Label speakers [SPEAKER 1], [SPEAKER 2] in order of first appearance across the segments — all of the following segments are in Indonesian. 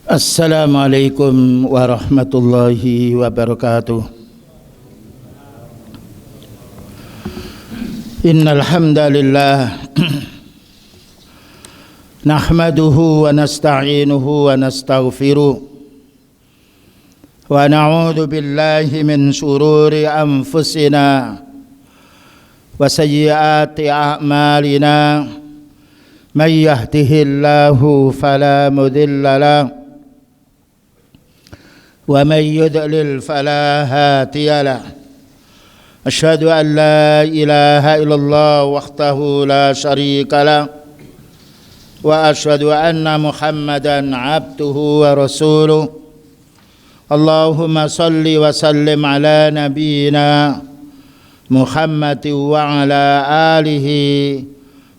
[SPEAKER 1] Assalamualaikum warahmatullahi wabarakatuh. Innal hamdalillah nahmaduhu wa nasta'inuhu wa nastaghfiruh wa na'udzu billahi min shururi anfusina wa sayyiati a'malina. May yahdihillahu fala mudilla lahu ومن يضلل فلا هادي له أشهد أن لا إله إلا الله وحده لا شريك له وأشهد أن محمدا عبده ورسوله اللهم صل وسلم على نبينا محمد وعلى آله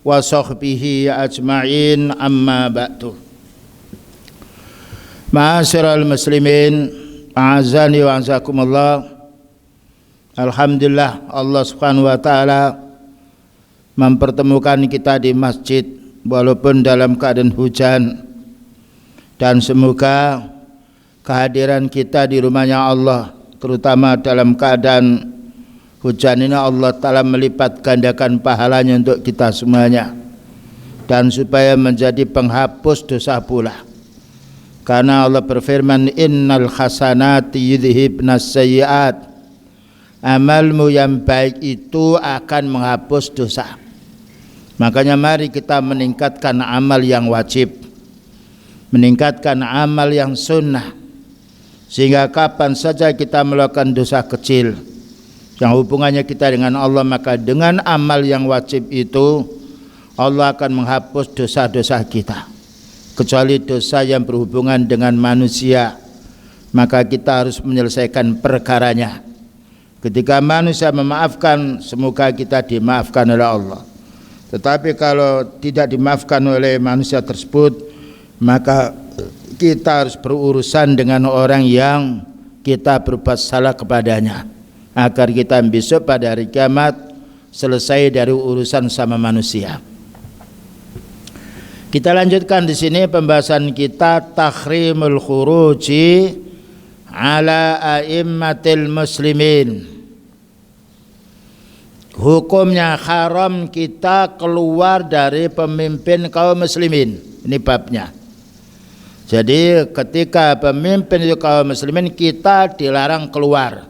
[SPEAKER 1] وصحبه أجمعين أما بعد. Ma'asyiral muslimin, a'azani wa a'azakumullah. Alhamdulillah, Allah Subhanahu wa taala mempertemukan kita di masjid walaupun dalam keadaan hujan, dan semoga kehadiran kita di rumahnya Allah, terutama dalam keadaan hujan ini, Allah taala melipat gandakan pahalanya untuk kita semuanya, dan supaya menjadi penghapus dosa pula. Karena Allah berfirman, innal hasanati yudhibnas sayyiat. Amalmu yang baik itu akan menghapus dosa. Makanya mari kita meningkatkan amal yang wajib, meningkatkan amal yang sunnah, sehingga kapan saja kita melakukan dosa kecil yang hubungannya kita dengan Allah, maka dengan amal yang wajib itu Allah akan menghapus dosa-dosa kita. Kecuali dosa yang berhubungan dengan manusia, maka kita harus menyelesaikan perkaranya. Ketika manusia memaafkan, semoga kita dimaafkan oleh Allah. Tetapi kalau tidak dimaafkan oleh manusia tersebut, maka kita harus berurusan dengan orang yang kita berbuat salah kepadanya, agar kita besok pada hari kiamat selesai dari urusan sama manusia. Kita lanjutkan di sini pembahasan kita, tahrimul khuruji ala a'immatil muslimin. Hukumnya haram kita keluar dari pemimpin kaum muslimin. Ini babnya. Jadi ketika pemimpin itu kaum muslimin, kita dilarang keluar.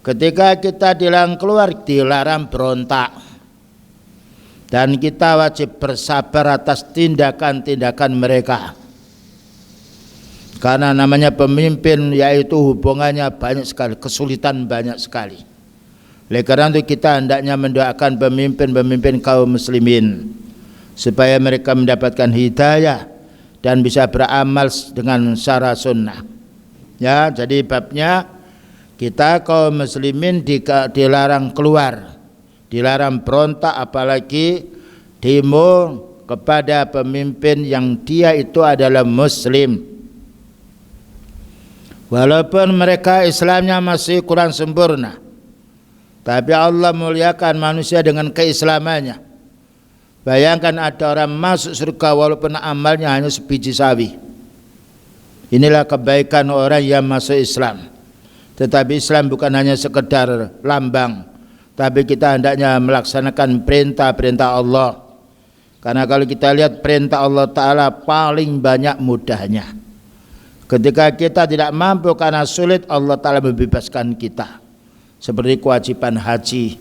[SPEAKER 1] Ketika kita dilarang keluar, dilarang berontak. Dan kita wajib bersabar atas tindakan-tindakan mereka. Karena namanya pemimpin, yaitu hubungannya banyak sekali, kesulitan banyak sekali. Oleh karena itu kita hendaknya mendoakan pemimpin-pemimpin kaum muslimin supaya mereka mendapatkan hidayah dan bisa beramal dengan syara sunnah. Ya, jadi babnya kita kaum muslimin dilarang keluar, dilarang berontak, apalagi demo kepada pemimpin yang dia itu adalah muslim. Walaupun mereka Islamnya masih kurang sempurna, tapi Allah muliakan manusia dengan keislamannya. Bayangkan ada orang masuk surga walaupun amalnya hanya sebiji sawi. Inilah kebaikan orang yang masuk Islam. Tetapi Islam bukan hanya sekedar lambang, tapi kita hendaknya melaksanakan perintah-perintah Allah. Karena kalau kita lihat perintah Allah Ta'ala paling banyak mudahnya. Ketika kita tidak mampu karena sulit, Allah Ta'ala membebaskan kita. Seperti kewajiban haji,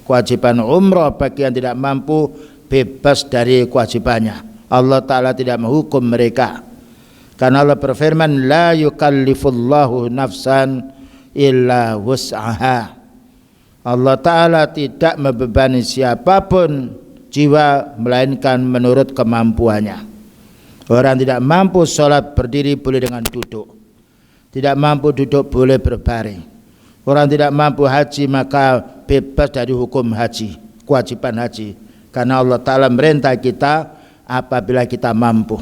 [SPEAKER 1] kewajiban umrah, bagi yang tidak mampu bebas dari kewajibannya. Allah Ta'ala tidak menghukum mereka. Karena Allah berfirman, la yukallifullahu nafsan illa wus'aha. Allah Ta'ala tidak membebani siapapun jiwa melainkan menurut kemampuannya. Orang tidak mampu sholat berdiri boleh dengan duduk, tidak mampu duduk boleh berbaring. Orang tidak mampu haji maka bebas dari hukum haji, kewajiban haji, karena Allah Ta'ala merintah kita apabila kita mampu.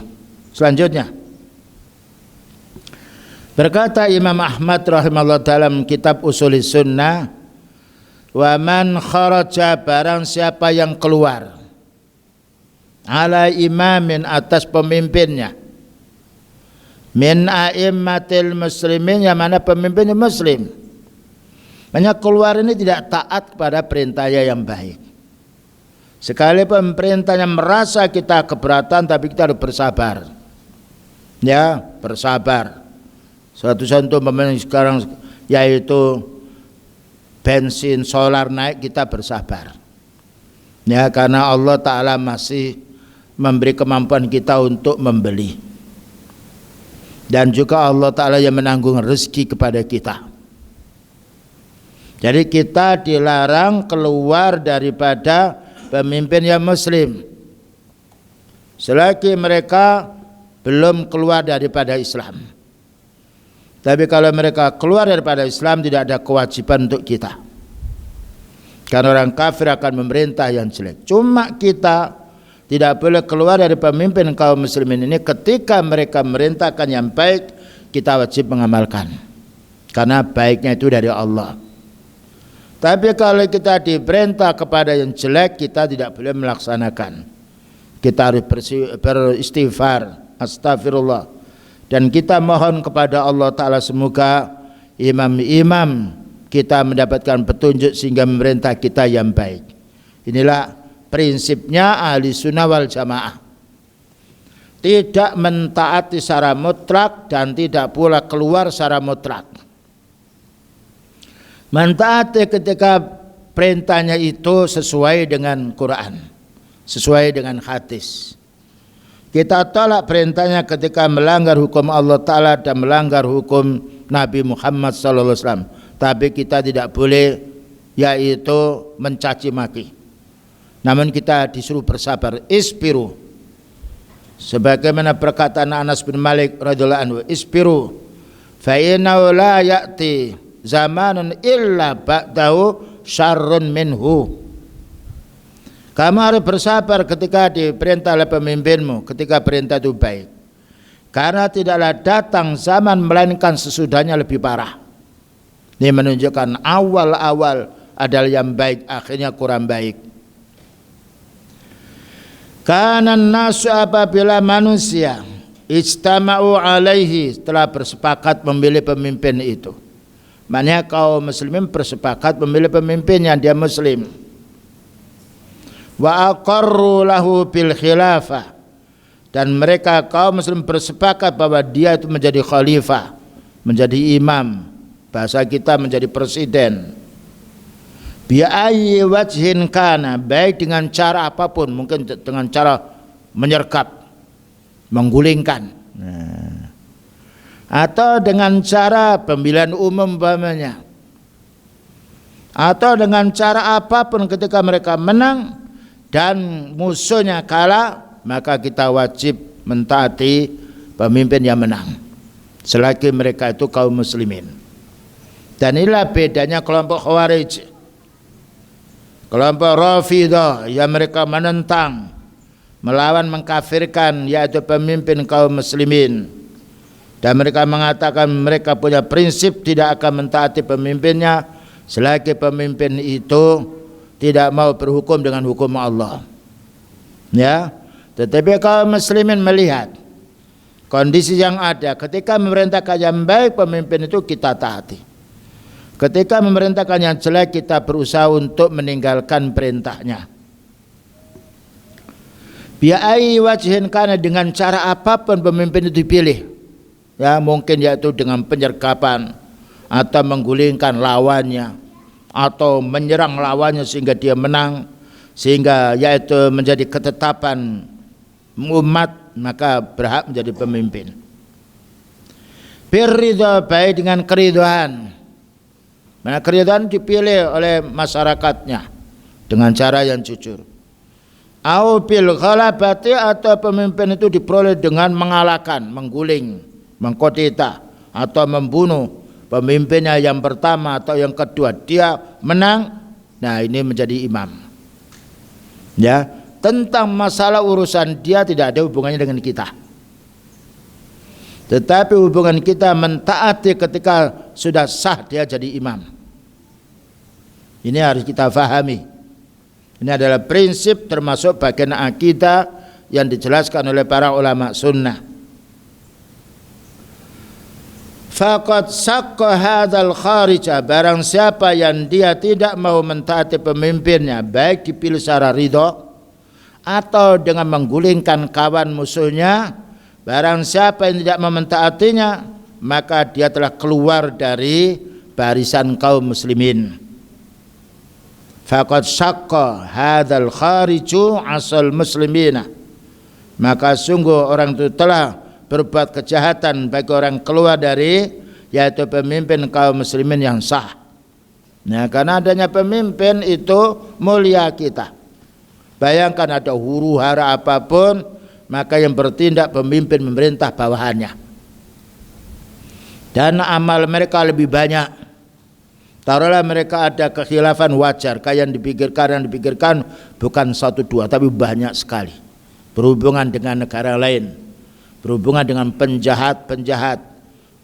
[SPEAKER 1] Selanjutnya berkata Imam Ahmad rahimahullah dalam kitab Ushulis Sunnah, wa man kharaja, barang siapa yang keluar, ala imamin, atas pemimpinnya, min a'immatil muslimin, yang mana pemimpin muslim. Banyak keluar ini tidak taat kepada perintahnya yang baik. Sekalipun perintahnya merasa kita keberatan, tapi kita harus bersabar. Ya, bersabar. Suatu contoh sekarang yaitu bensin solar naik, kita bersabar. Ya, karena Allah Ta'ala masih memberi kemampuan kita untuk membeli. Dan juga Allah Ta'ala yang menanggung rezeki kepada kita. Jadi kita dilarang keluar daripada pemimpin yang muslim selagi mereka belum keluar daripada Islam. Tapi kalau mereka keluar daripada Islam, tidak ada kewajiban untuk kita, karena orang kafir akan memerintah yang jelek. Cuma kita tidak boleh keluar dari pemimpin kaum muslimin ini ketika mereka merintahkan yang baik, kita wajib mengamalkan, karena baiknya itu dari Allah. Tapi kalau kita diperintah kepada yang jelek, kita tidak boleh melaksanakan. Kita harus beristighfar, astagfirullah, dan kita mohon kepada Allah Ta'ala semoga imam-imam kita mendapatkan petunjuk sehingga memerintah kita yang baik. Inilah prinsipnya ahli sunnah wal jamaah. Tidak mentaati secara mutlak dan tidak pula keluar secara mutlak. Mentaati ketika perintahnya itu sesuai dengan Quran, sesuai dengan hadis. Kita tolak perintahnya ketika melanggar hukum Allah Ta'ala dan melanggar hukum Nabi Muhammad SAW. Tapi kita tidak boleh yaitu mencaci maki. Namun kita disuruh bersabar, isbiru. Sebagaimana perkataan Anas bin Malik radhiyallahu anhu, isbiru fa innahu la ya'ti zamanun illa ba'dahu syarrun minhu. Kamu harus bersabar ketika diperintah oleh pemimpinmu, ketika perintah itu baik. Karena tidaklah datang zaman melainkan sesudahnya lebih parah. Ini menunjukkan awal-awal adalah yang baik, akhirnya kurang baik. Karena nasu apabila manusia ijtama'u alaihi, telah bersepakat memilih pemimpin itu. Maknanya kaum muslimin bersepakat memilih pemimpin yang dia muslim. Wa aqarru lahu bil khilafah, dan mereka kaum muslim bersepakat bahwa dia itu menjadi khalifah, menjadi imam, bahasa kita menjadi presiden. Bi ayyi wajhin kana, baik dengan cara apapun, mungkin dengan cara menyergap, menggulingkan, atau dengan cara pemilihan umum umpamanya, atau dengan cara apapun ketika mereka menang dan musuhnya kalah, maka kita wajib mentaati pemimpin yang menang selagi mereka itu kaum muslimin. Dan inilah bedanya kelompok Khawarij, kelompok Rafidah yang mereka menentang, melawan, mengkafirkan yaitu pemimpin kaum muslimin. Dan mereka mengatakan mereka punya prinsip tidak akan mentaati pemimpinnya selagi pemimpin itu tidak mau berhukum dengan hukum Allah. Ya, tetapi kaum muslimin melihat kondisi yang ada, ketika memerintahkan yang baik pemimpin itu kita taati. Ketika memerintahkan yang jelek kita berusaha untuk meninggalkan perintahnya. Bi'ai wajhin kana, dengan cara apapun pemimpin itu dipilih. Ya, mungkin yaitu dengan penyergapan atau menggulingkan lawannya, atau menyerang lawannya sehingga dia menang, sehingga yaitu menjadi ketetapan umat, maka berhak menjadi pemimpin. Birridha, baik dengan keridhaan. Nah, keridhaan dipilih oleh masyarakatnya dengan cara yang jujur. Au bil ghalabati, atau pemimpin itu diperoleh dengan mengalahkan, mengguling, mengkudeta atau membunuh pemimpinnya yang pertama atau yang kedua, dia menang, nah ini menjadi imam. Ya, tentang masalah urusan dia tidak ada hubungannya dengan kita. Tetapi hubungan kita mentaati ketika sudah sah dia jadi imam. Ini harus kita fahami. Ini adalah prinsip termasuk bagian akidah yang dijelaskan oleh para ulama sunnah. faqad saqqa hadzal kharija, barang siapa yang dia tidak mau mentaati pemimpinnya, baik dipilih secara ridho atau dengan menggulingkan kawan musuhnya, barang siapa yang tidak mau mentaatinya, maka dia telah keluar dari barisan kaum muslimin. Faqad saqqa hadzal khariju asal muslimina, maka sungguh orang itu telah berbuat kejahatan bagi orang keluar dari yaitu pemimpin kaum muslimin yang sah. Nah, karena adanya pemimpin itu mulia kita. Bayangkan ada huru hara apapun, maka yang bertindak pemimpin memerintah bawahannya. Dan amal mereka lebih banyak. Taruhlah mereka ada kekhilafan wajar, kayak yang dipikirkan bukan satu dua tapi banyak sekali. Berhubungan dengan negara lain, berhubungan dengan penjahat,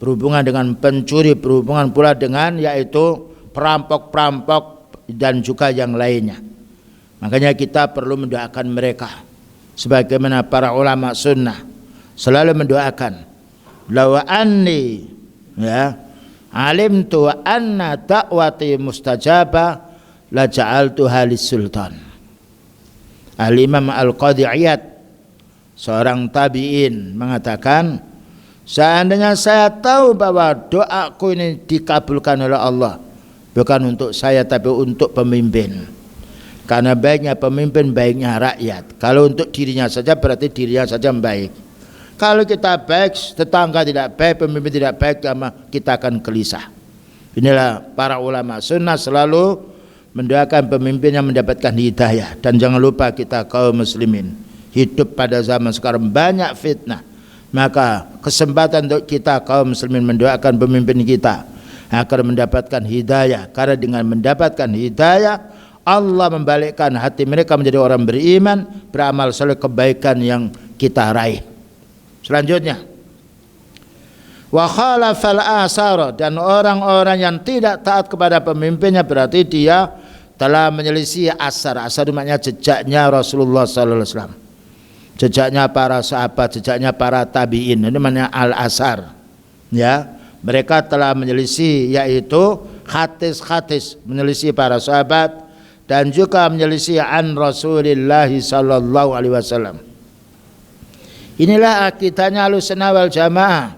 [SPEAKER 1] berhubungan dengan pencuri, berhubungan pula dengan yaitu perampok-perampok dan juga yang lainnya. Makanya kita perlu mendoakan mereka, sebagaimana para ulama sunnah selalu mendoakan, lawa anni ya alimtu anna da'wati mustajabah la ja'altu halis sultan. Al-Imam Al-Qadhi Iyad, seorang tabi'in, mengatakan, seandainya saya tahu bahwa doaku ini dikabulkan oleh Allah, bukan untuk saya tapi untuk pemimpin. Karena baiknya pemimpin, baiknya rakyat. Kalau untuk dirinya saja berarti dirinya saja yang baik. Kalau kita baik, tetangga tidak baik, pemimpin tidak baik, kita akan gelisah. Inilah para ulama sunnah selalu mendoakan pemimpin yang mendapatkan hidayah. Dan jangan lupa kita kaum muslimin hidup pada zaman sekarang banyak fitnah, maka kesempatan untuk kita kaum muslimin mendoakan pemimpin kita agar mendapatkan hidayah. Karena dengan mendapatkan hidayah, Allah membalikkan hati mereka menjadi orang beriman, beramal saleh, kebaikan yang kita raih. Selanjutnya, wa khalafal asara, dan orang-orang yang tidak taat kepada pemimpinnya berarti dia telah menyelisih asar. Asar maknanya jejaknya Rasulullah sallallahu alaihi wasallam, jejaknya para sahabat, jejaknya para tabi'in. Ini namanya al-asar. Ya, mereka telah menyelisih yaitu hadis-hadis, menyelisih para sahabat dan juga menyelisih an Rasulillah sallallahu alaihi wasallam. Inilah akidahnya Ahlussunnah wal Jamaah.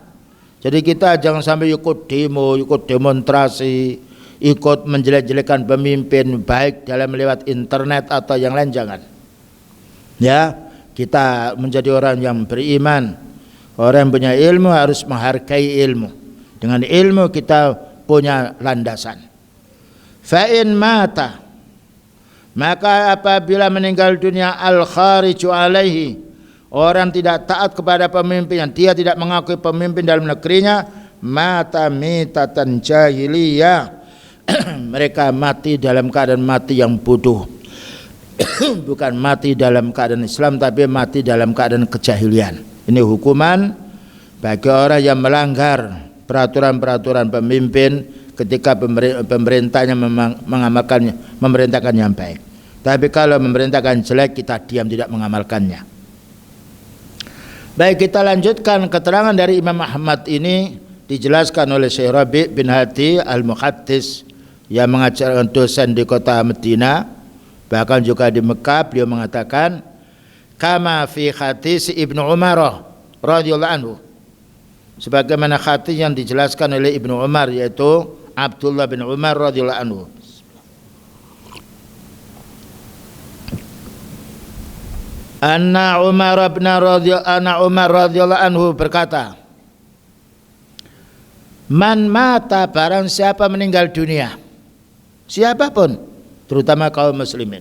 [SPEAKER 1] Jadi kita jangan sampai ikut demo, ikut demonstrasi, ikut menjelek-jelekan pemimpin baik dalam lewat internet atau yang lain, jangan. Ya, kita menjadi orang yang beriman, orang yang punya ilmu harus menghargai ilmu. Dengan ilmu kita punya landasan. Fa in mata, maka apabila meninggal dunia al-khariju alaihi, orang tidak taat kepada pemimpin, yang dia tidak mengakui pemimpin dalam negerinya, mata mitatan jahiliyah, mereka mati dalam keadaan mati yang bodoh. Bukan mati dalam keadaan Islam, tapi mati dalam keadaan kejahilian. Ini hukuman bagi orang yang melanggar peraturan-peraturan pemimpin ketika pemerintahnya mengamalkannya, memerintahkan yang baik. Tapi kalau memerintahkan jelek, kita diam tidak mengamalkannya. Baik, kita lanjutkan keterangan dari Imam Ahmad ini dijelaskan oleh Syekh Rabi' bin Hadi Al-Muhaddis yang mengajar dosen di kota Madinah, bahkan juga di Mekah. Beliau mengatakan, kama fi hadis Ibnu Umar radhiyallahu anhu, sebagaimana hadis yang dijelaskan oleh Ibnu Umar, yaitu Abdullah bin Umar radhiyallahu anhu. Anna Umar radhiyallahu anhu berkata, man mata, barang siapa meninggal dunia, siapapun, terutama kaum muslimin,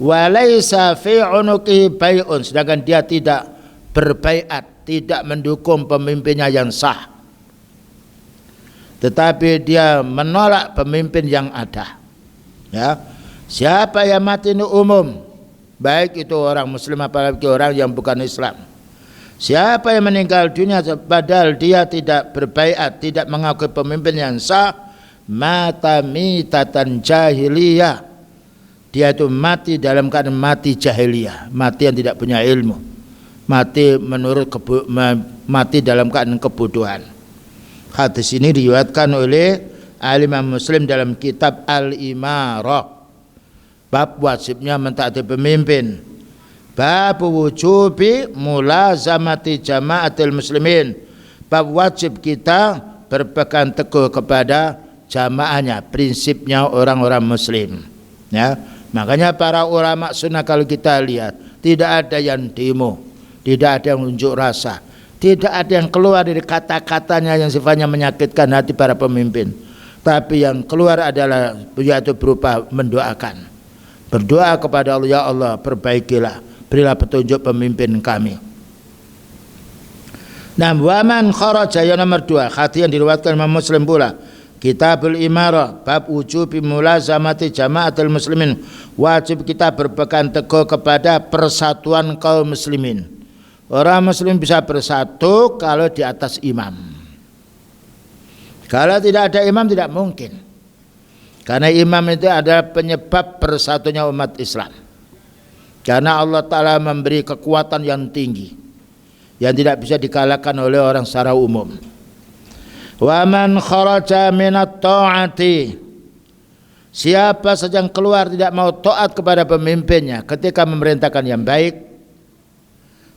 [SPEAKER 1] walaysa fi unuqihi bai'un, sedangkan dia tidak berbaiat, tidak mendukung pemimpinnya yang sah, tetapi dia menolak pemimpin yang ada. Ya, siapa yang mati ini umum, baik itu orang muslim apalagi orang yang bukan Islam. Siapa yang meninggal dunia padahal dia tidak berbaiat, tidak mengakui pemimpin yang sah, mata mitatan jahiliyah, dia itu mati dalam keadaan mati jahiliyah, mati yang tidak punya ilmu, mati menurut mati dalam keadaan kebodohan. Hadis ini diriwayatkan oleh Imam Muslim dalam kitab Al-Imarah, bab wajibnya mentaati pemimpin. Bab wujubi mulazamati jamaatil muslimin, bab wajib kita berpegang teguh kepada jamaahnya, prinsipnya orang-orang muslim. Ya, makanya para ulama sunnah kalau kita lihat tidak ada yang demo, tidak ada yang unjuk rasa, tidak ada yang keluar dari kata-katanya yang sifatnya menyakitkan hati para pemimpin. Tapi yang keluar adalah yaitu berupa mendoakan, berdoa kepada Allah, ya Allah perbaikilah, berilah petunjuk pemimpin kami. Nah, waman kharaja yang nomor 2, hadis yang diriwayatkan Imam Muslim pula, Kitabul Imarah, bab wujubi mulazamati jamaatul muslimin, wajib kita berpegang teguh kepada persatuan kaum muslimin. Orang muslim bisa bersatu kalau di atas imam. Kalau tidak ada imam tidak mungkin. Karena imam itu adalah penyebab bersatunya umat Islam. Karena Allah Ta'ala memberi kekuatan yang tinggi yang tidak bisa dikalahkan oleh orang secara umum. Wa man kharaja minat ta'ati, siapa saja yang keluar tidak mau taat kepada pemimpinnya ketika memerintahkan yang baik,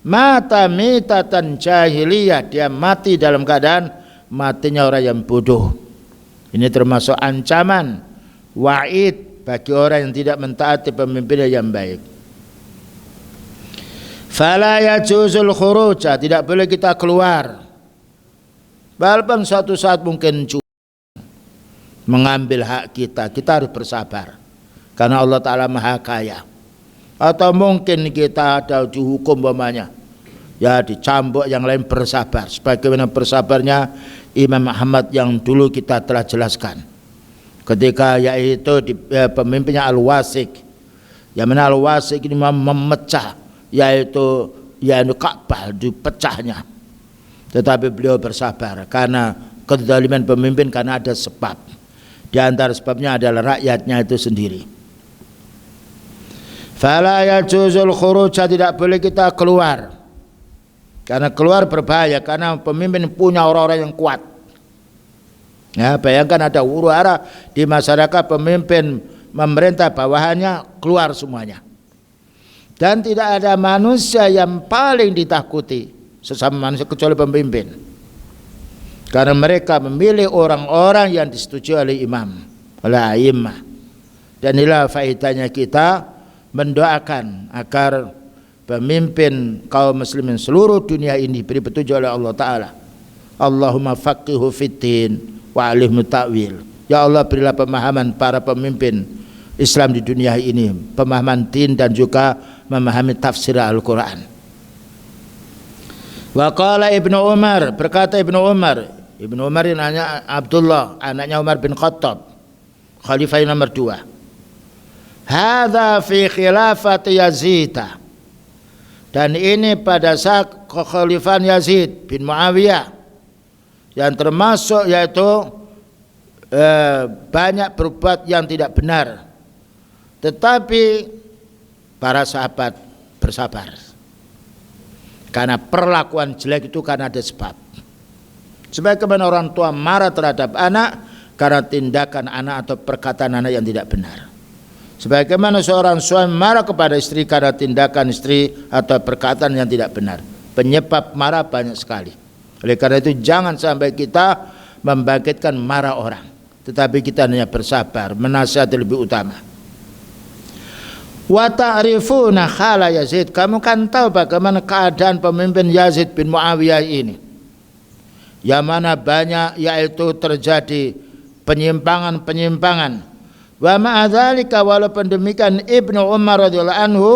[SPEAKER 1] mata mitatan jahiliyah, dia mati dalam keadaan matinya orang yang bodoh. Ini termasuk ancaman wa'id bagi orang yang tidak mentaati pemimpinnya yang baik. Fala yajuzul khuruja, tidak boleh kita keluar walaupun suatu saat mungkin mengambil hak kita, kita harus bersabar karena Allah Ta'ala Maha Kaya. Atau mungkin kita ada dihukum umpamanya, ya dicambuk, yang lain bersabar sebagaimana bersabarnya Imam Ahmad yang dulu kita telah jelaskan ketika yaitu pemimpinnya Al-Wasik, yang mana Al-Wasik ini memecah yaitu Ka'bah, dipecahnya, tetapi beliau bersabar karena kezaliman pemimpin, karena ada sebab. Di antara sebabnya adalah rakyatnya itu sendiri. Fala yajuzul khuruj, tidak boleh kita keluar, karena keluar berbahaya, karena pemimpin punya orang-orang yang kuat. Ya, bayangkan ada huru-hara di masyarakat, pemimpin memerintah, bawahannya keluar semuanya. Dan tidak ada manusia yang paling ditakuti sesama manusia kecuali pemimpin, karena mereka memilih orang-orang yang disetujui oleh imam, oleh a'immah. Dan inilah faedahnya kita mendoakan agar pemimpin kaum muslimin seluruh dunia ini diberi petunjuk oleh Allah Ta'ala. Allahumma faqihu fiddin wa alimhu ta'wil. Ya Allah, berilah pemahaman para pemimpin Islam di dunia ini, pemahaman din dan juga memahami tafsir Al-Quran. Wa qala Ibnu Umar, berkata Ibnu Umar yang anaknya Abdullah, anaknya Umar bin Khattab, khalifah nomor 2. Hadza fi khilafati Yazid, dan ini pada saat kekhalifahan Yazid bin Muawiyah, yang termasuk yaitu banyak berbuat yang tidak benar, tetapi para sahabat bersabar karena perlakuan jelek itu karena ada sebab. Sebagaimana orang tua marah terhadap anak karena tindakan anak atau perkataan anak yang tidak benar. Sebagaimana seorang suami marah kepada istri karena tindakan istri atau perkataan yang tidak benar. Penyebab marah banyak sekali. Oleh karena itu jangan sampai kita membangkitkan marah orang, tetapi kita hanya bersabar, menasihati lebih utama. Wa ta'rifuna khala Yazid, kamu kan tahu bagaimana keadaan pemimpin Yazid bin Muawiyah ini, yang mana banyak yaitu terjadi penyimpangan-penyimpangan. Wa ma'adzalika, walaupun demikian Ibnu Umar radhiyallahu anhu,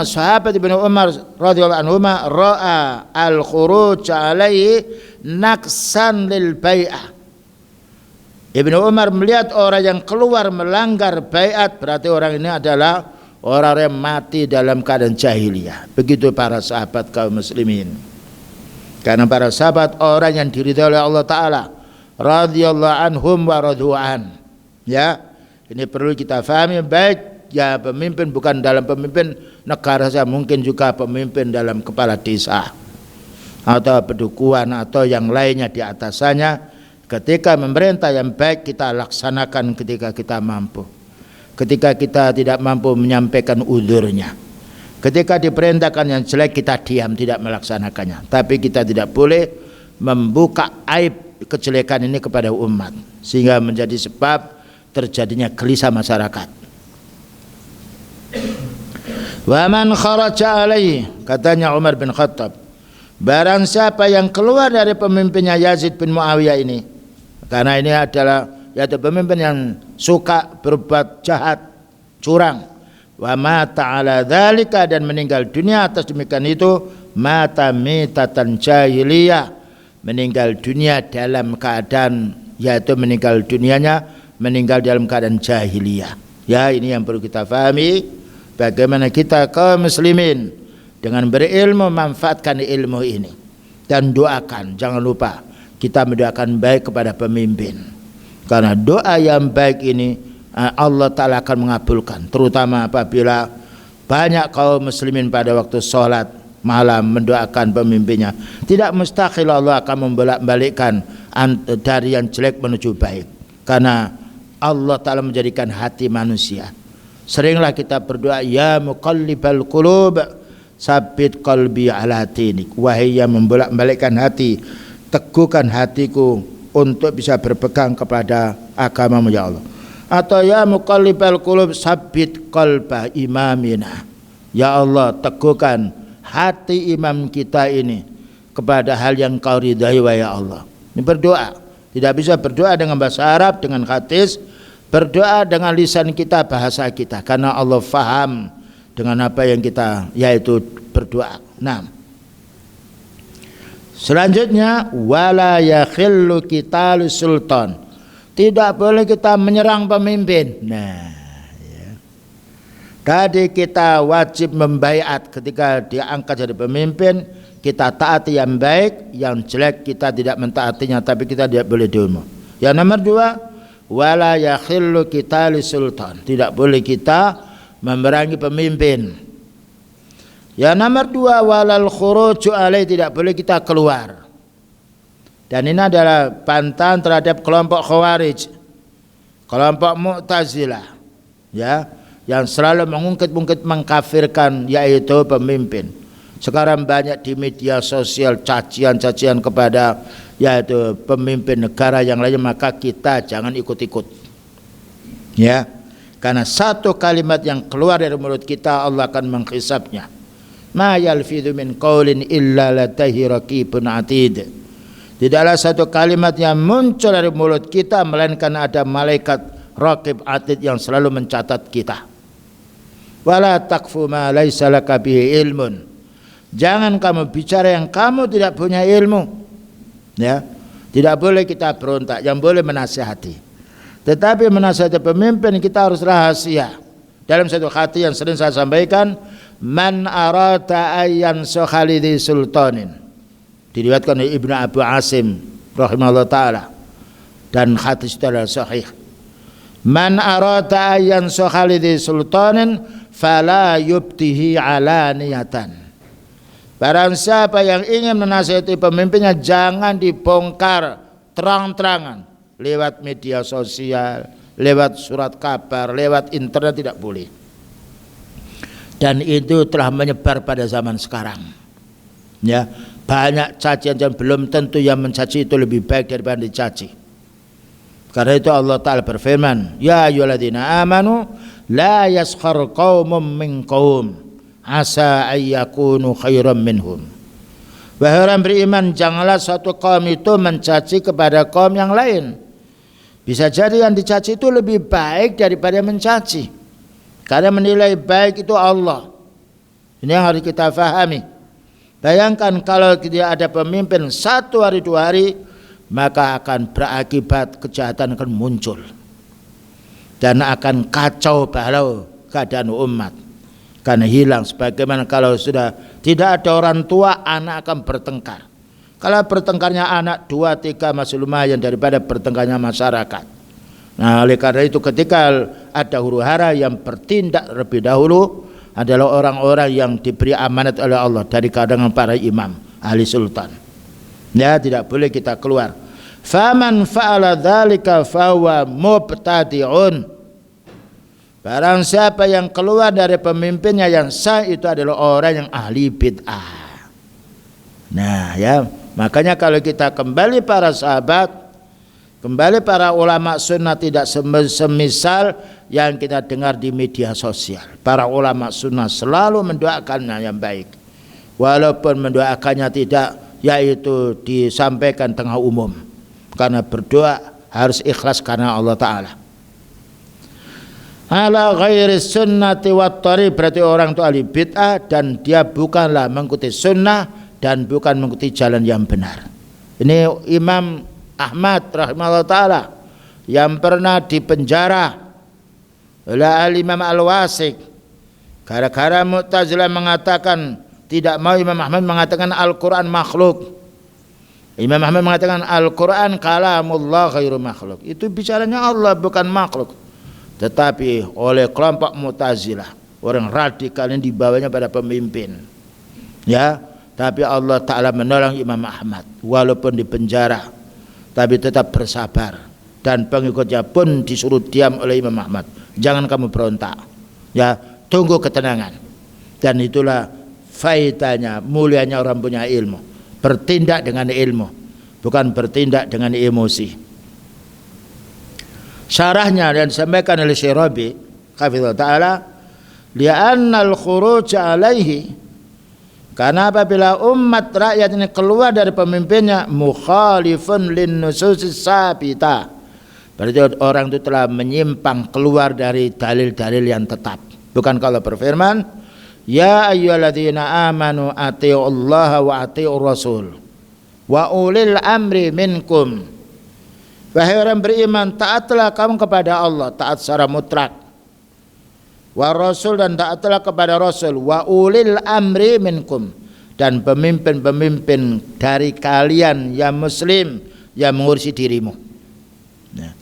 [SPEAKER 1] sahabat Ibnu Umar radhiyallahu anhu, ra'a al-khuruj alaihi naqsan lil bai'ah. Ibnu Umar melihat orang yang keluar melanggar baiat, berarti orang ini adalah orang yang mati dalam keadaan jahiliyah. Begitu para sahabat kaum muslimin. Karena para sahabat orang yang diridhai oleh Allah Ta'ala, radhiyallahu anhum wa radhu'an. Ya, ini perlu kita fahami baik. Ya, pemimpin bukan dalam pemimpin negara saja, mungkin juga pemimpin dalam kepala desa atau pedukuhan atau yang lainnya di atasannya. Ketika memerintah yang baik kita laksanakan ketika kita mampu. Ketika kita tidak mampu menyampaikan uzurnya. Ketika diperintahkan yang jelek kita diam tidak melaksanakannya. Tapi kita tidak boleh membuka aib kejelekan ini kepada umat sehingga menjadi sebab terjadinya gelisah masyarakat. Wa man kharaja alaihi, katanya Umar bin Khattab, barang siapa yang keluar dari pemimpinnya Yazid bin Muawiyah ini, karena ini adalah yaitu pemimpin yang suka berbuat jahat, curang, wa mata ala dzalika, dan meninggal dunia atas demikian itu, mata mitatan jahiliyah, meninggal dunia dalam keadaan yaitu meninggal dunianya meninggal dalam keadaan jahiliyah. Ya, ini yang perlu kita pahami, bagaimana kita kaum muslimin dengan berilmu manfaatkan ilmu ini dan doakan, jangan lupa kita mendoakan baik kepada pemimpin, karena doa yang baik ini Allah Ta'ala akan mengabulkan, terutama apabila banyak kaum muslimin pada waktu sholat malam mendoakan pemimpinnya. Tidak mustahil Allah akan membolak-balikkan dari yang jelek menuju baik, karena Allah Ta'ala menjadikan hati manusia. Seringlah kita berdoa, ya muqallibal qulub sabit qalbi ala dinik, wahai yang membolak-balikkan hati, teguhkan hatiku untuk bisa berpegang kepada agamamu ya Allah. Atau ya muqallibal qulub sabit qalba imamina, ya Allah teguhkan hati imam kita ini kepada hal yang kau ridhai wahai Allah. Ini berdoa, tidak bisa berdoa dengan bahasa Arab, dengan hadis, berdoa dengan lisan kita, bahasa kita, karena Allah faham dengan apa yang kita yaitu berdoa. Nah, selanjutnya wala yakhillu qitalu sultan, tidak boleh kita menyerang pemimpin. Nah, ya. Tadi kita wajib membaiat ketika diangkat jadi pemimpin, kita taati yang baik, yang jelek kita tidak mentaatinya, tapi kita tidak boleh demo. Yang nomor dua, wala yakhillu qitalu sultan, tidak boleh kita memerangi pemimpin. Yang nomor dua, walal khuruju alaih, tidak boleh kita keluar. Dan ini adalah bantahan terhadap kelompok Khawarij, kelompok Mu'tazilah, ya, yang selalu mengungkit-ungkit mengkafirkan yaitu pemimpin. Sekarang banyak di media sosial cacian-cacian kepada yaitu pemimpin negara yang lain, maka kita jangan ikut-ikut. Ya, karena satu kalimat yang keluar dari mulut kita Allah akan menghisabnya. Ma yalfidhu min qaulin illa ladaihi raqibun atid. Tidaklah satu kalimat yang muncul dari mulut kita melainkan ada malaikat raqib atid yang selalu mencatat kita. Wala taqfu ma laisa laka bihi ilmun, jangan kamu bicara yang kamu tidak punya ilmu. Ya, tidak boleh kita berontak, yang boleh menasihati. Tetapi menasihati pemimpin kita harus rahasia. Dalam satu hati yang sering saya sampaikan, man arata ayyan sokhalidi sultanin, diriwayatkan oleh Ibnu Abu Asim rahimahullah ta'ala, dan hadis itu adalah sahih. Man arata ayyan sokhalidi sultanin fala yubtihi alaniyatan, barang siapa yang ingin menasihati pemimpinnya jangan dibongkar terang-terangan lewat media sosial, lewat surat kabar, lewat internet, tidak boleh. Dan itu telah menyebar pada zaman sekarang. Ya, banyak cacian dan belum tentu yang mencaci itu lebih baik daripada dicaci. Karena itu Allah Ta'ala berfirman, ya ayyuhalladzina amanu la yaskhar qaumun min qaum asa ayyakunu khairan minhum. Wahai orang beriman, janganlah suatu kaum itu mencaci kepada kaum yang lain. Bisa jadi yang dicaci itu lebih baik daripada mencaci. Karena menilai baik itu Allah. Ini yang harus kita fahami. Bayangkan kalau tidak ada pemimpin satu hari dua hari, maka akan berakibat kejahatan akan muncul. Dan akan kacau balau keadaan umat. Karena hilang, sebagaimana kalau sudah tidak ada orang tua, anak akan bertengkar. Kalau bertengkarnya anak 2-3 masih lumayan daripada bertengkarnya masyarakat. Nah, oleh karena itu ketika ada huru hara, yang bertindak lebih dahulu adalah orang-orang yang diberi amanat oleh Allah dari kalangan para imam. ahli sultan. Ya, tidak boleh kita keluar. Faman fa'ala dzalika fahuwa mubtadi'un. Barang siapa yang keluar dari pemimpinnya yang sah, itu adalah orang yang ahli bid'ah. Nah ya, makanya kalau kita kembali para sahabat, kembali para ulama sunnah, tidak semisal yang kita dengar di media sosial. Para ulama sunnah selalu mendoakannya yang baik, walaupun mendoakannya tidak, yaitu disampaikan tengah umum. Karena berdoa harus ikhlas karena Allah Ta'ala. Ala ghairi sunnati wat thariq, berarti orang itu ahli bid'ah dan dia bukanlah mengikuti sunnah dan bukan mengikuti jalan yang benar. Ini Imam Ahmad rahimahullah ta'ala yang pernah dipenjara oleh Imam Al-Wasiq gara-gara Mu'tazilah mengatakan, tidak mau Imam Ahmad mengatakan Al-Quran makhluk. Imam Ahmad mengatakan Al-Quran kalamullah ghairu makhluk, itu bicaranya Allah bukan makhluk. Tetapi oleh kelompok Mu'tazilah, orang radikal yang dibawanya pada pemimpin, ya, tapi Allah Ta'ala menolong Imam Ahmad walaupun di penjara, tapi tetap bersabar, dan pengikutnya pun disuruh diam oleh Imam Ahmad. Jangan kamu berontak, ya, tunggu ketenangan. Dan itulah faedahnya, mulianya orang punya ilmu, bertindak dengan ilmu, bukan bertindak dengan emosi. Syarahnya yang disampaikan oleh Syekh Rabi hafizahullah ta'ala, li'annal khuruj alaihi, karena apabila umat rakyat ini keluar dari pemimpinnya, mukhalifun lin nususis sabita, berarti orang itu telah menyimpang, keluar dari dalil-dalil yang tetap. Bukan kalau berfirman, ya ayyuhalladzina amanu atiullaha wa atiur rasul wa ulil amri minkum. Wahai orang beriman, taatlah kamu kepada Allah, taat secara mutlak, wa rasul, dan taatlah kepada rasul, wa ulil amri minkum, dan pemimpin-pemimpin dari kalian yang muslim yang mengurusi dirimu. Nah,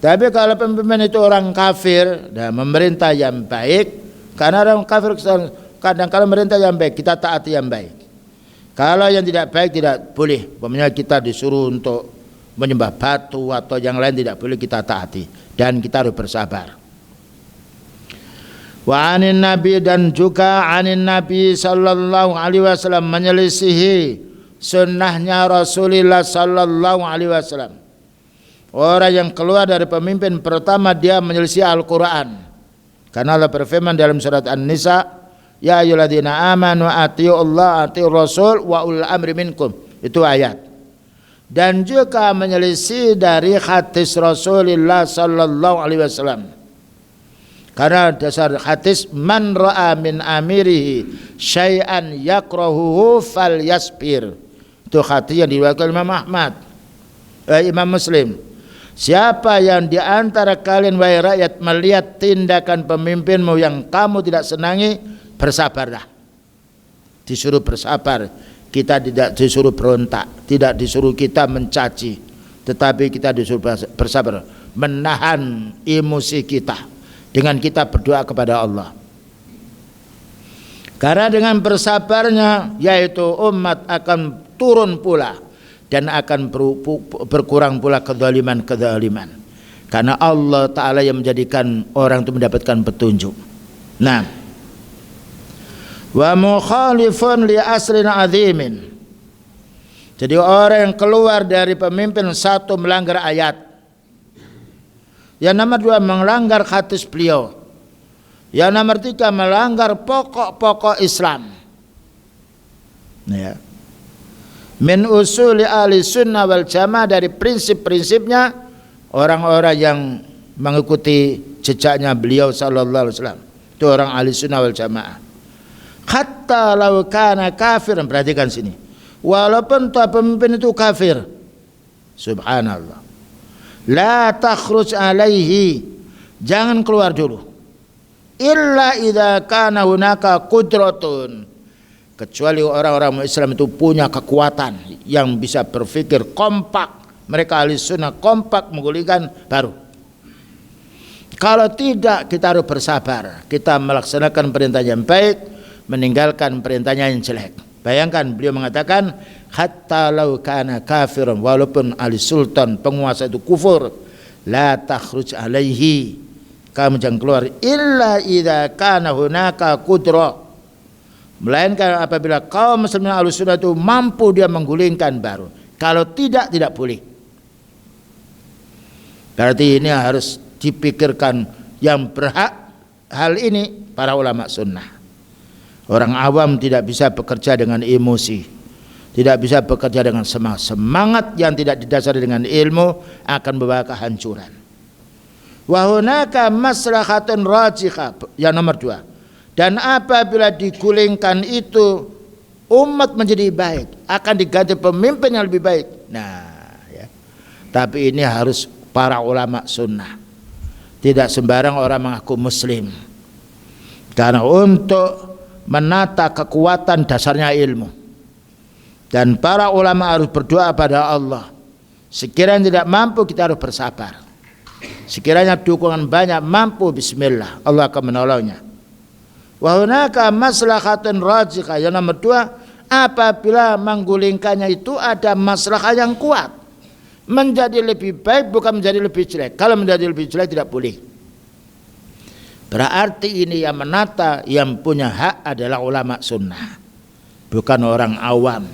[SPEAKER 1] tapi kalau pemimpin itu orang kafir dan memerintah yang baik, karena orang kafir kadang kalau memerintah yang baik kita taati yang baik. Kalau yang tidak baik tidak boleh. Umpamanya kita disuruh untuk menyembah batu atau yang lain, tidak boleh kita taati, dan kita harus bersabar. Wa anin nabi, dan juga anin nabi sallallahu alaihi wasallam, menyelisihi sunnahnya Rasulullah sallallahu alaihi wasallam. Orang yang keluar dari pemimpin pertama dia menyelisih Al-Quran, karena Allah berfirman dalam surat An-Nisa, ya ayyuhalladzina amanu atiullaha atiur rasul wa ulil amri minkum, itu ayat. Dan juga menyelisih dari hadis Rasulullah sallallahu alaihi wasallam, karena dasar hadis, man ra'a min amirihi syai'an yakrahuhu falyasbir, itu hadis yang diriwayatkan Imam Ahmad, Imam Muslim. Siapa yang di antara kalian wahai rakyat melihat tindakan pemimpinmu yang kamu tidak senangi, bersabarlah. Disuruh bersabar. Kita tidak disuruh berontak, tidak disuruh kita mencaci, tetapi kita disuruh bersabar, menahan emosi kita dengan kita berdoa kepada Allah. Karena dengan bersabarnya, yaitu umat akan turun pula dan akan berkurang pula kezaliman. Karena Allah Ta'ala yang menjadikan orang itu mendapatkan petunjuk. Nah, wa mukhalifun li aslin azimin, jadi orang yang keluar dari pemimpin, satu, melanggar ayat, yang nomor dua melanggar hadis beliau, yang nomor tiga melanggar pokok-pokok Islam. Ya. Min usuli ahli sunnah wal jamaah, dari prinsip-prinsipnya orang-orang yang mengikuti jejaknya beliau sallallahu alaihi wasallam, itu orang ahli sunnah wal jamaah. Hatta law kana kafiran, perhatikan sini, walaupun tuh pemimpin itu kafir, subhanallah, la takhruj alaihi, jangan keluar dulu, illa idza kana hunaka qudratun, kecuali orang-orang Islam itu punya kekuatan yang bisa berpikir kompak, mereka ahli sunnah kompak menggulingkan, baru. Kalau tidak, kita harus bersabar, kita melaksanakan perintah yang baik, meninggalkan perintahnya yang jelek, Bayangkan beliau mengatakan hatta law kana kafiran, walaupun ahli sultan penguasa itu kufur, la takhruj alaihi, kamu jangan keluar illa idza kana hunaka qudrah, melainkan apabila kaum muslimin ahli sunnah itu mampu dia menggulingkan baru, kalau tidak boleh. Berarti ini harus dipikirkan yang berhak hal ini para ulama sunnah. Orang awam tidak bisa bekerja dengan emosi, tidak bisa bekerja dengan semangat yang tidak didasari dengan ilmu, akan membawa kehancuran. Wa hunaka maslahatun rajihah, yang nomor 2. Dan apabila digulingkan itu umat menjadi baik, akan diganti pemimpin yang lebih baik. Nah, ya. Tapi ini harus para ulama sunnah, tidak sembarang orang mengaku muslim. Karena untuk menata kekuatan dasarnya ilmu, dan para ulama harus berdoa pada Allah. Sekiranya tidak mampu, kita harus bersabar. Sekiranya dukungan banyak, mampu, bismillah, Allah akan menolongnya. Wa hunaka maslahatun rajihah, yang nomor 2, apabila menggulingkannya itu ada maslahah yang kuat, menjadi lebih baik bukan menjadi lebih jelek. Kalau menjadi lebih jelek tidak boleh. Berarti ini yang menata, yang punya hak adalah ulama sunnah, bukan orang awam,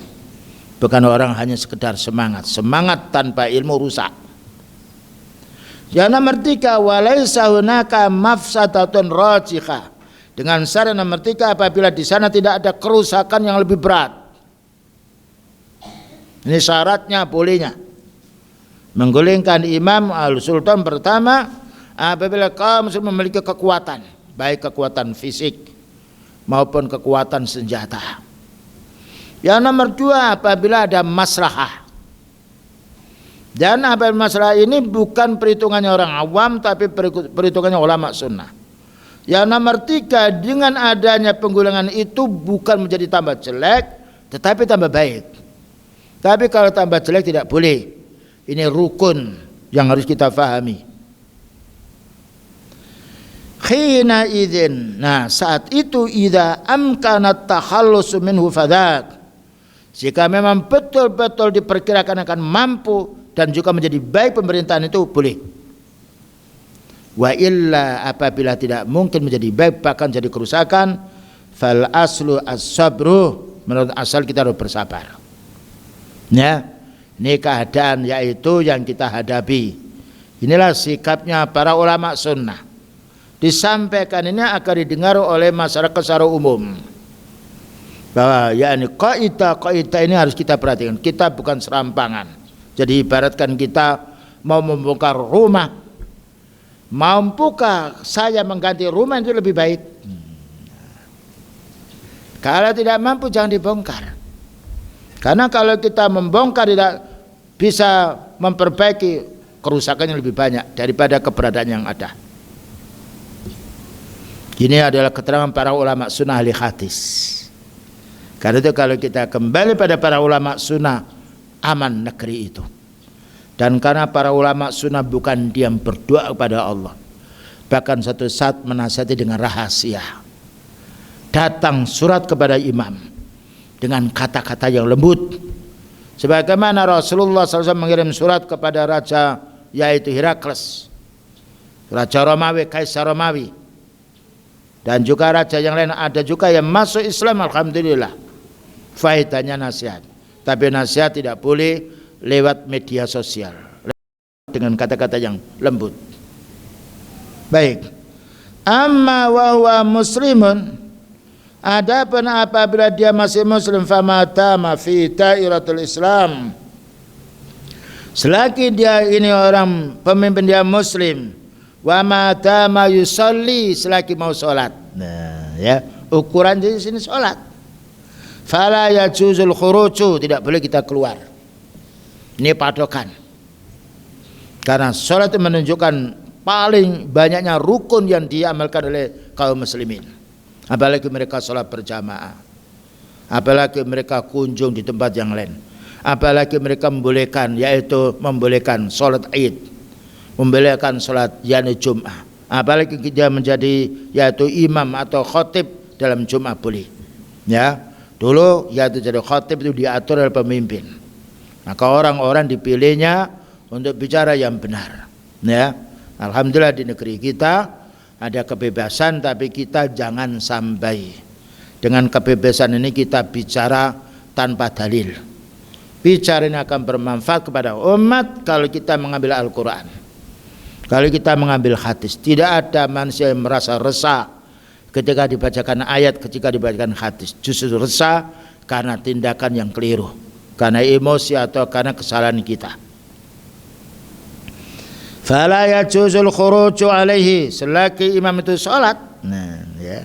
[SPEAKER 1] bukan orang hanya sekedar semangat. Semangat tanpa ilmu rusak. Yang nomor 3, walaisa hunaka mafsadatun rajihah, dengan syarat nomor 3, apabila di sana tidak ada kerusakan yang lebih berat. Ini syaratnya bolehnya menggulingkan imam al-sultan pertama apabila kaum muslim memiliki kekuatan, baik kekuatan fisik maupun kekuatan senjata. Yang nomor 2, apabila ada maslahah. Dan apabila masalah ini bukan perhitungannya orang awam, tapi perhitungannya ulama sunnah. Yang nomor 3, dengan adanya penggulingan itu bukan menjadi tambah jelek, tetapi tambah baik. Tapi kalau tambah jelek tidak boleh. Ini rukun yang harus kita fahami. Khina idzin, nah saat itu idza amkanat takhallusu minhu fadak, jika memang betul-betul diperkirakan akan mampu dan juga menjadi baik pemerintahan itu, boleh. Wa illa, apabila tidak mungkin menjadi baik bahkan jadi kerusakan, fal aslu as-sabru, menurut asal kita harus bersabar. Ya, ini keadaan yaitu yang kita hadapi. Inilah sikapnya para ulama sunnah. Disampaikan ini akan didengar oleh masyarakat secara umum, bahwa yakni kaidah ini harus kita perhatikan. Kita bukan serampangan. Jadi ibaratkan kita mau membongkar rumah, mampukah saya mengganti rumah itu lebih baik? Kalau tidak mampu jangan dibongkar. Karena kalau kita membongkar tidak bisa memperbaiki, kerusakannya lebih banyak daripada keberadaan yang ada. Ini adalah keterangan para ulama sunnah ahli hadis. Karena itu kalau kita kembali pada para ulama sunnah, aman negeri itu. Dan karena para ulama sunnah bukan diam berdoa kepada Allah, bahkan satu saat menasihati dengan rahasia. Datang surat kepada imam dengan kata-kata yang lembut, sebagaimana Rasulullah SAW mengirim surat kepada raja, yaitu Herakles, raja Romawi, Kaisar Romawi, dan juga raja yang lain. Ada juga yang masuk Islam, alhamdulillah. Faedahnya nasihat, tapi nasihat tidak boleh lewat media sosial, dengan kata-kata yang lembut. Baik, amma wa huwa muslimun, adapun apabila dia masih muslim, famata ma fi dairatul Islam, selagi dia ini orang pemimpin, dia muslim, wa mata ma yusalli, selagi mau sholat. Nah, ya, ukuran di sini sholat. Fala yajuzul khuruju, tidak boleh kita keluar. Ini patokan. Karena sholat itu menunjukkan paling banyaknya rukun yang diamalkan oleh kaum muslimin. Apalagi mereka sholat berjamaah, apalagi mereka kunjung di tempat yang lain, apalagi mereka membolehkan, yaitu membolehkan sholat id, membolehkan sholat yani Jum'ah, apalagi dia menjadi yaitu imam atau khotib dalam Jum'ah boleh. Ya, Dulu yaitu jadi khatib itu diatur oleh pemimpin. Maka orang-orang dipilihnya untuk bicara yang benar. Ya, alhamdulillah di negeri kita ada kebebasan, tapi kita jangan sampai dengan kebebasan ini kita bicara tanpa dalil. Bicara ini akan bermanfaat kepada umat kalau kita mengambil Al-Quran, kalau kita mengambil hadis. Tidak ada manusia yang merasa resah ketika dibacakan ayat, ketika dibacakan hadis. Justru resah karena tindakan yang keliru, karena emosi atau karena kesalahan kita. Fala yajuzul khuruju alaihi, selagi imam itu sholat. Nah, ya.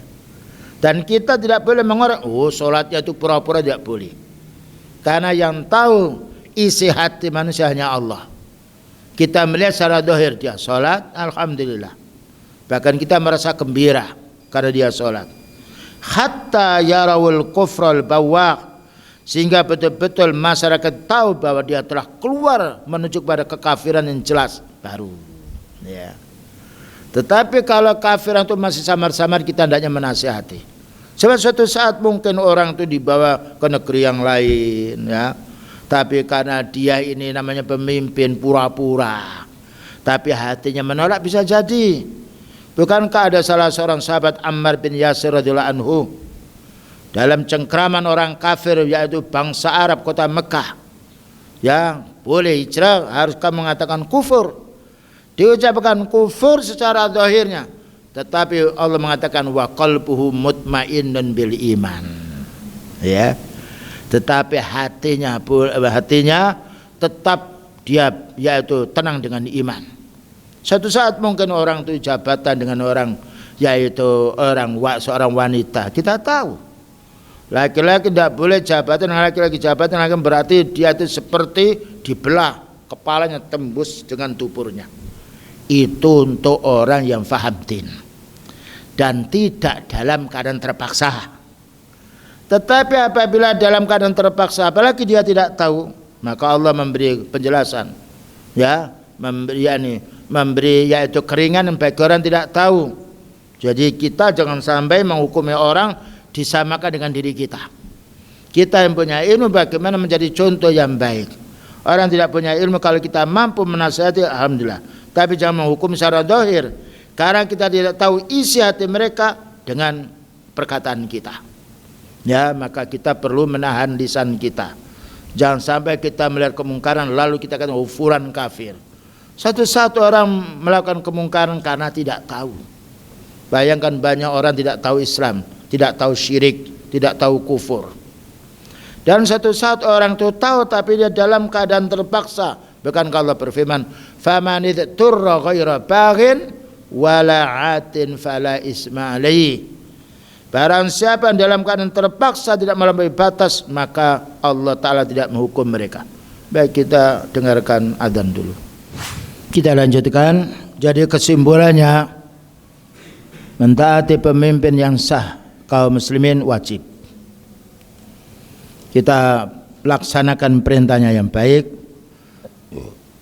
[SPEAKER 1] Dan kita tidak boleh mengorek, sholatnya itu pura-pura, tidak boleh. Karena yang tahu isi hati manusia hanya Allah. Kita melihat secara zahir dia sholat, alhamdulillah. Bahkan kita merasa gembira karena dia sholat. Hatta yarawul kufral bawaq, sehingga betul-betul masyarakat tahu bahwa dia telah keluar menuju pada kekafiran yang jelas, baru. Ya. Tetapi kalau kafiran itu masih samar-samar, kita hendaknya menasihati. Sebab suatu saat mungkin orang itu dibawa ke negeri yang lain, ya. Tapi karena dia ini namanya pemimpin pura-pura, tapi hatinya menolak, bisa jadi. Bukankah ada salah seorang sahabat Ammar bin Yasir radhiyallahu anhu dalam cengkraman orang kafir, yaitu bangsa Arab kota Mekah, ya boleh hijrah, harus kamu mengatakan kufur. Diucapkan kufur secara zahirnya, tetapi Allah mengatakan wa qalbuhu mutmainnun bil iman, ya. Tetapi hatinya tetap dia yaitu tenang dengan iman. Suatu saat mungkin orang itu jabatan dengan orang, yaitu seorang wanita. Kita tahu laki-laki tidak boleh jabatan dengan laki-laki. Jabatan berarti dia itu seperti dibelah, kepalanya tembus dengan tuburnya. Itu untuk orang yang faham din dan tidak dalam keadaan terpaksa. Tetapi apabila dalam keadaan terpaksa, apalagi dia tidak tahu, maka Allah memberi penjelasan, ya, memberi yaitu keringan bagi orang tidak tahu. Jadi kita jangan sampai menghukumi orang disamakan dengan diri kita. Kita yang punya ilmu bagaimana menjadi contoh yang baik. Orang tidak punya ilmu, kalau kita mampu menasihati, alhamdulillah. Tapi jangan menghukum secara zahir, karena kita tidak tahu isi hati mereka dengan perkataan kita. Ya, maka kita perlu menahan lisan kita. Jangan sampai kita melihat kemungkaran lalu kita katakan fulan kafir. Satu-satu orang melakukan kemungkaran karena tidak tahu. Bayangkan banyak orang tidak tahu Islam, tidak tahu syirik, tidak tahu kufur. Dan satu saat orang itu tahu tapi dia dalam keadaan terpaksa. Bukankah Allah berfirman, "Faman idturra ghaira baghin wala 'atin fala isma alaihi." Barang siapa yang dalam keadaan terpaksa tidak melampaui batas, maka Allah Ta'ala tidak menghukum mereka. Baik, kita dengarkan adzan dulu. Kita lanjutkan. Jadi kesimpulannya, mentaati pemimpin yang sah kaum muslimin wajib. Kita laksanakan perintahnya yang baik.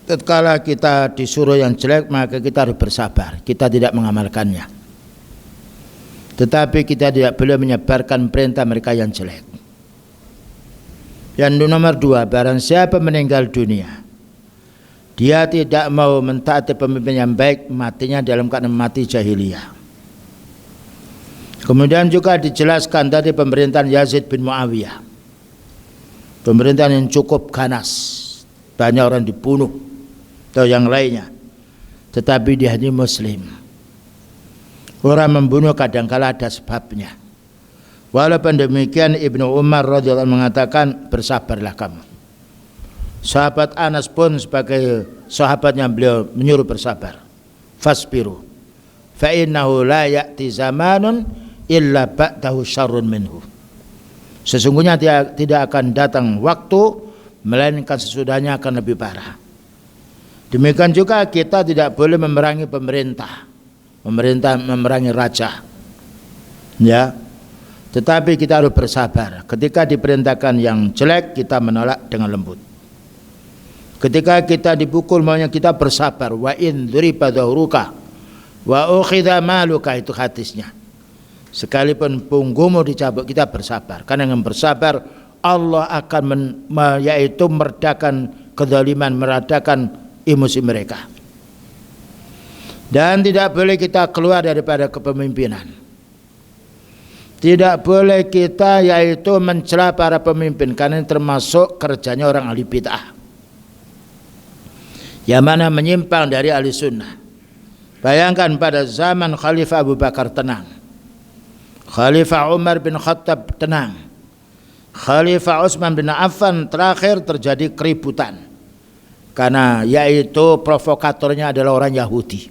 [SPEAKER 1] Tatkala kita disuruh yang jelek, maka kita harus bersabar, kita tidak mengamalkannya. Tetapi kita tidak boleh menyebarkan perintah mereka yang jelek. Yang nomor 2, barang siapa meninggal dunia, dia tidak mau mentaati pemimpin yang baik, matinya dalam keadaan mati jahiliyah. Kemudian juga dijelaskan tadi pemerintahan Yazid bin Muawiyah, pemerintahan yang cukup ganas, banyak orang dibunuh atau yang lainnya, tetapi dia ini muslim. Orang membunuh kadangkala ada sebabnya. Walaupun demikian Ibnu Umar radhiyallahu anhu mengatakan, bersabarlah kamu. Sahabat Anas pun sebagai sahabatnya beliau menyuruh bersabar. Fasbiru fa innahu la ya'ti zamanun illa ba'dahu syarrun minhu. Sesungguhnya tidak akan datang waktu melainkan sesudahnya akan lebih parah. Demikian juga kita tidak boleh memerangi pemerintah memerangi raja, ya. Tetapi kita harus bersabar. Ketika diperintahkan yang jelek, kita menolak dengan lembut. Ketika kita dipukul, maunya kita bersabar. Wa in dzuriba dhahruka wa ukhidha maluka, itu hadisnya. Sekalipun punggungmu dicabut, kita bersabar. Karena dengan bersabar Allah akan yaitu meredakan kezaliman, meredakan emosi mereka. Dan tidak boleh kita keluar daripada kepemimpinan. Tidak boleh kita yaitu mencela para pemimpin, karena ini termasuk kerjanya orang ahli bid'ah yang mana menyimpang dari ahli sunnah. Bayangkan pada zaman Khalifah Abu Bakar tenang, Khalifah Umar bin Khattab tenang, Khalifah Utsman bin Affan terakhir terjadi keributan karena yaitu provokatornya adalah orang Yahudi.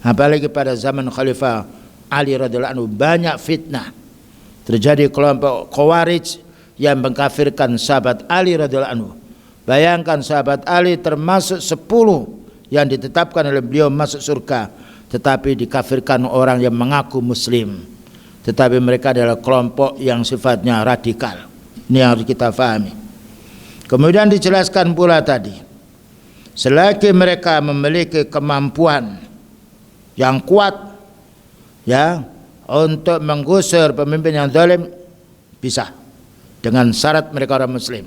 [SPEAKER 1] Apalagi pada zaman Khalifah Ali radhiyallahu anhu banyak fitnah, terjadi kelompok Khawarij yang mengkafirkan sahabat Ali radhiyallahu anhu. Bayangkan sahabat Ali termasuk 10 yang ditetapkan oleh beliau masuk surga, tetapi dikafirkan orang yang mengaku muslim, tetapi mereka adalah kelompok yang sifatnya radikal. Ini yang harus kita pahami. Kemudian dijelaskan pula tadi, selagi mereka memiliki kemampuan yang kuat ya untuk menggusur pemimpin yang zalim, bisa dengan syarat mereka orang muslim.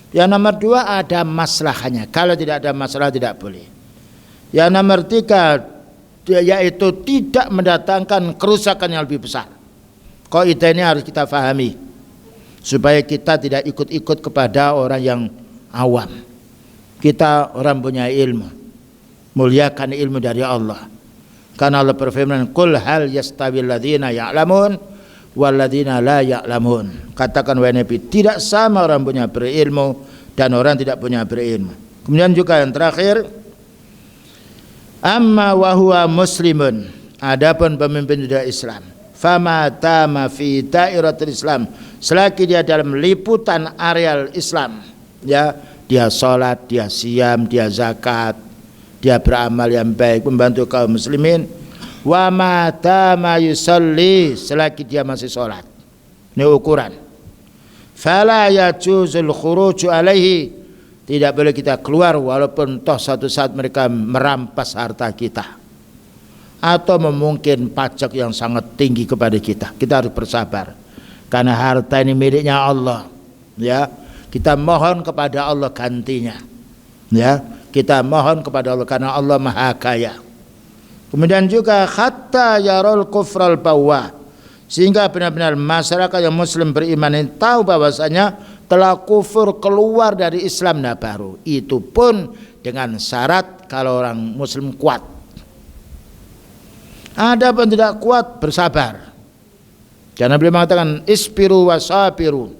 [SPEAKER 1] Yang nomor 2 ada maslahahnya. Kalau tidak ada masalah tidak boleh. Yang nomor 3 yaitu tidak mendatangkan kerusakan yang lebih besar. Kaidah ini harus kita pahami supaya kita tidak ikut-ikut kepada orang yang awam. Kita orang punya ilmu, muliakan ilmu dari Allah. Karena Allah berfirman, "Qul hal yastawil ladzina ya'lamun wal ladzina la ya'lamun." Katakan wahai Nabi, tidak sama orang punya berilmu dan orang tidak punya berilmu. Kemudian juga yang terakhir, amma wa huwa muslimun, adapun pemimpin dari Islam, fama tama fi dairatul Islam, selagi dia dalam liputan areal Islam, ya, dia salat, dia siam, dia zakat, dia beramal yang baik, membantu kaum muslimin. Wa ma tama yusalli, selagi dia masih salat. Ini ukuran. Fala yajuzul khuruju alaihi, tidak boleh kita keluar walaupun toh satu saat mereka merampas harta kita atau memungkin pajak yang sangat tinggi kepada kita. Kita harus bersabar karena harta ini miliknya Allah, ya. Kita mohon kepada Allah gantinya, ya. Kita mohon kepada Allah karena Allah Maha Kaya. Kemudian juga hatta yarul kufral bawah, sehingga benar-benar masyarakat yang muslim beriman ini tahu bahwasanya telah kufur keluar dari Islam baru. Itu pun dengan syarat kalau orang muslim kuat. Ada pun tidak kuat, bersabar. Karena beliau mengatakan isbiru wasabiru,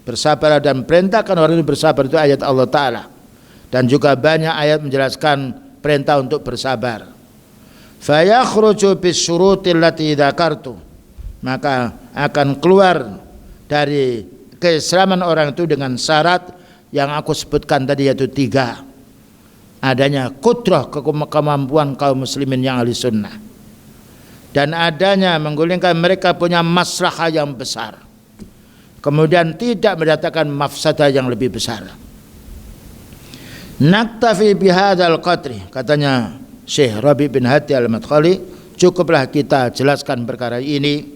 [SPEAKER 1] bersabar dan perintahkan orang ini bersabar, itu ayat Allah Ta'ala. Dan juga banyak ayat menjelaskan perintah untuk bersabar. Fayakhruju bisyurutil lati dzakartu, maka akan keluar dari keislaman orang itu dengan syarat yang aku sebutkan tadi, yaitu 3. Adanya qudrah, kemampuan kaum muslimin yang ahli sunnah, dan adanya menggulingkan mereka punya maslahah yang besar, kemudian tidak mendatangkan mafsadah yang lebih besar. Naktafi bihadzal qadri, katanya Syekh Rabi bin Hadi al-Madkhali, cukuplah kita jelaskan perkara ini,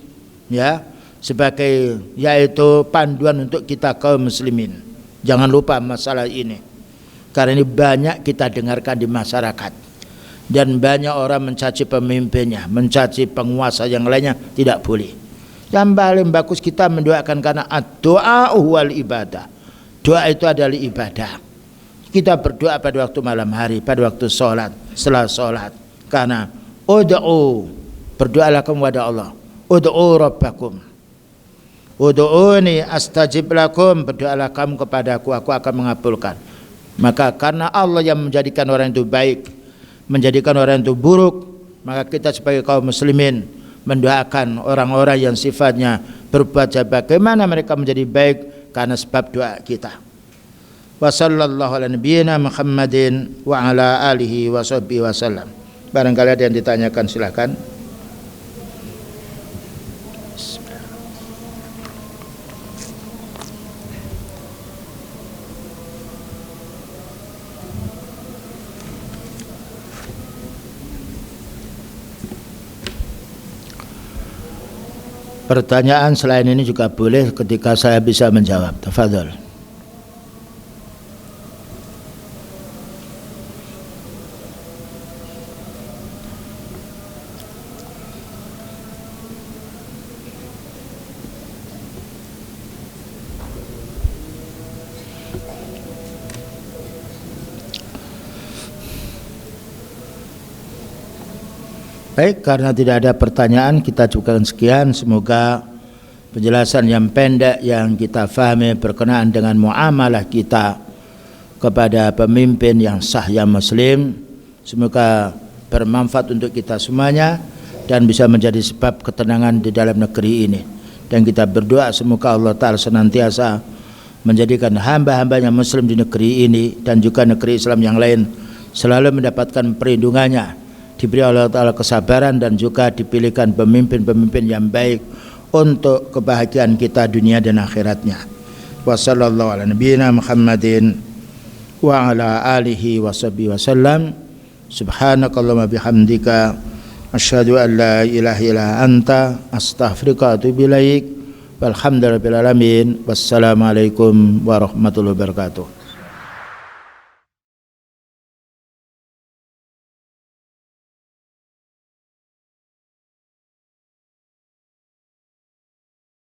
[SPEAKER 1] ya, sebagai yaitu panduan untuk kita kaum muslimin. Jangan lupa masalah ini, karena ini banyak kita dengarkan di masyarakat dan banyak orang mencaci pemimpinnya, mencaci penguasa yang lainnya. Tidak boleh. Yang paling bagus kita mendoakan, karena doa wal ibadah. Doa itu adalah ibadah. Kita berdoa pada waktu malam hari, pada waktu sholat, setelah sholat. Karena ud'u, berdoalah kamu kepada Allah. Ud'u rabbakum, ud'uni astajib lakum, berdoalah kamu kepadaku, aku akan mengabulkan. Maka karena Allah yang menjadikan orang itu baik, menjadikan orang itu buruk, maka kita sebagai kaum muslimin mendoakan orang-orang yang sifatnya berbuat jahat, bagaimana mereka menjadi baik karena sebab doa kita. Wa sallallahu ala nabiyyina Muhammadin wa ala alihi wa sahbihi wasallam. Barangkali ada yang ditanyakan, silakan. Pertanyaan selain ini juga boleh ketika saya bisa menjawab. Tafadhol. Baik, karena tidak ada pertanyaan, kita cukupkan sekian. Semoga penjelasan yang pendek yang kita fahami berkenaan dengan muamalah kita kepada pemimpin yang sah yang muslim, semoga bermanfaat untuk kita semuanya dan bisa menjadi sebab ketenangan di dalam negeri ini. Dan kita berdoa semoga Allah Ta'ala senantiasa menjadikan hamba-hambanya muslim di negeri ini dan juga negeri Islam yang lain selalu mendapatkan perlindungannya, diberi Allah Ta'ala kesabaran dan juga dipilihkan pemimpin-pemimpin yang baik untuk kebahagiaan kita dunia dan akhiratnya. Wa sallallahu ala nabiyyina Muhammadin wa ala alihi wa sahbihi wasallam. Subhanakallahumma bihamdika asyhadu an la ilaha illa anta astaghfiruka wa atubu ilaik. Walhamdulillahirabbil alamin. Wassalamualaikum warahmatullahi wabarakatuh.